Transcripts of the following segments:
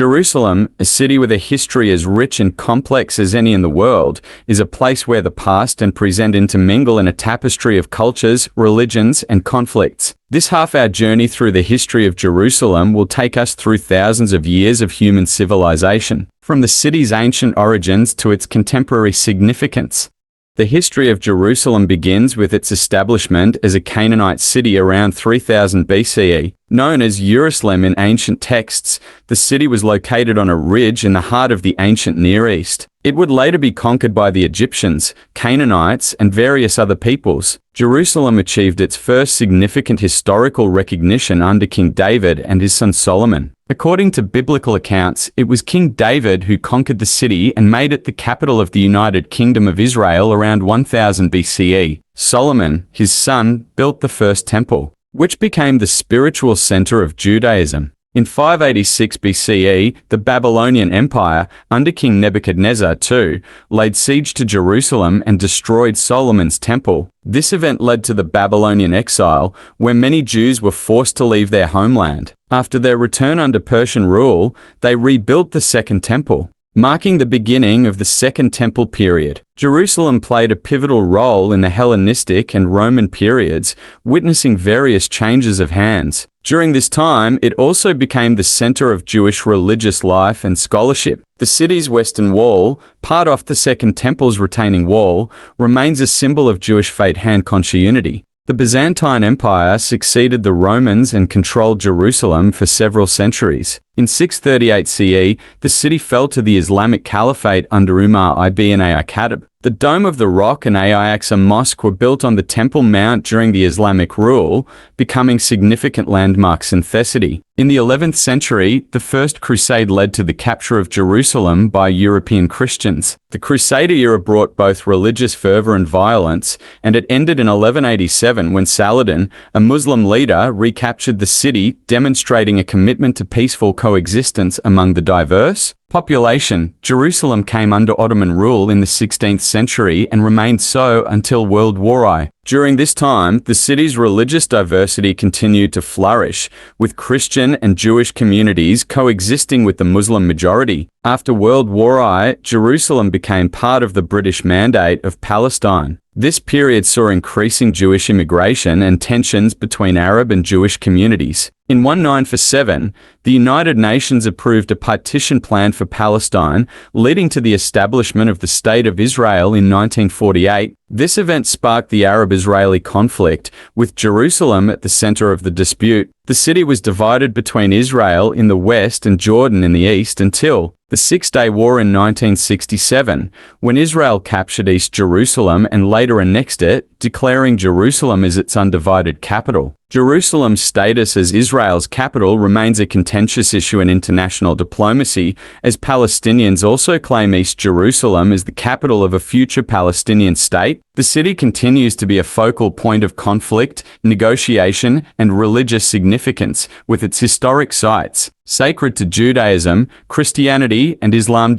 Jerusalem, a city with a history as rich and complex as any in the world, is a place where the past and present intermingle in a tapestry of cultures, religions, and conflicts. This half-hour journey through the history of Jerusalem will take us through thousands of years of human civilization, from the city's ancient origins to its contemporary significance. The history of Jerusalem begins with its establishment as a Canaanite city around 3000 BCE. Known as Jerusalem in ancient texts, the city was located on a ridge in the heart of the ancient Near East. It would later be conquered by the Egyptians, Canaanites, and various other peoples. Jerusalem achieved its first significant historical recognition under King David and his son Solomon. According to biblical accounts, it was King David who conquered the city and made it the capital of the United Kingdom of Israel around 1000 BCE. Solomon, his son, built the first temple, which became the spiritual center of Judaism. In 586 BCE, the Babylonian Empire, under King Nebuchadnezzar II, laid siege to Jerusalem and destroyed Solomon's temple. This event led to the Babylonian exile, where many Jews were forced to leave their homeland. After their return under Persian rule, they rebuilt the Second Temple, marking the beginning of the Second Temple period. Jerusalem played a pivotal role in the Hellenistic and Roman periods, witnessing various changes of hands. During this time, it also became the center of Jewish religious life and scholarship. The city's western wall, part off the Second Temple's retaining wall, remains a symbol of Jewish faith and continuity. The Byzantine Empire succeeded the Romans and controlled Jerusalem for several centuries. In 638 CE, the city fell to the Islamic Caliphate under Umar ibn al-Khattab. The Dome of the Rock and Al-Aqsa Mosque were built on the Temple Mount during the Islamic rule, becoming significant landmarks in Thessaly. In the 11th century, the First Crusade led to the capture of Jerusalem by European Christians. The Crusader era brought both religious fervor and violence, and it ended in 1187 when Saladin, a Muslim leader, recaptured the city, demonstrating a commitment to peaceful coexistence among the diverse population. Jerusalem came under Ottoman rule in the 16th century and remained so until World War I. During this time, the city's religious diversity continued to flourish, with Christian and Jewish communities coexisting with the Muslim majority. After World War I, Jerusalem became part of the British Mandate of Palestine. This period saw increasing Jewish immigration and tensions between Arab and Jewish communities. In 1947, the United Nations approved a partition plan for Palestine, leading to the establishment of the State of Israel in 1948. This event sparked the Arab-Israeli conflict, with Jerusalem at the center of the dispute. The city was divided between Israel in the west and Jordan in the east until the Six-Day War in 1967, when Israel captured East Jerusalem and later annexed it, declaring Jerusalem as its undivided capital. Jerusalem's status as Israel's capital remains a contentious issue in international diplomacy, as Palestinians also claim East Jerusalem as the capital of a future Palestinian state. The city continues to be a focal point of conflict, negotiation, and religious significance, with its historic sites sacred to Judaism, Christianity, and Islam.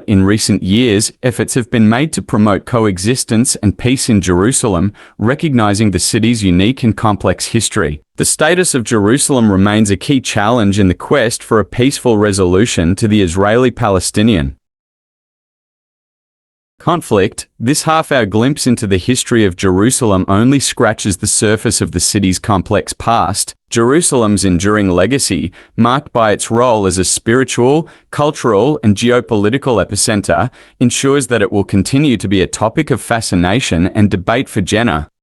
In recent years, efforts have been made to promote coexistence and peace in Jerusalem, recognizing the city's unique and complex history. The status of Jerusalem remains a key challenge in the quest for a peaceful resolution to the Israeli-Palestinian conflict. This half-hour glimpse into the history of Jerusalem only scratches the surface of the city's complex past. Jerusalem's enduring legacy, marked by its role as a spiritual, cultural, and geopolitical epicenter, ensures that it will continue to be a topic of fascination and debate for generations.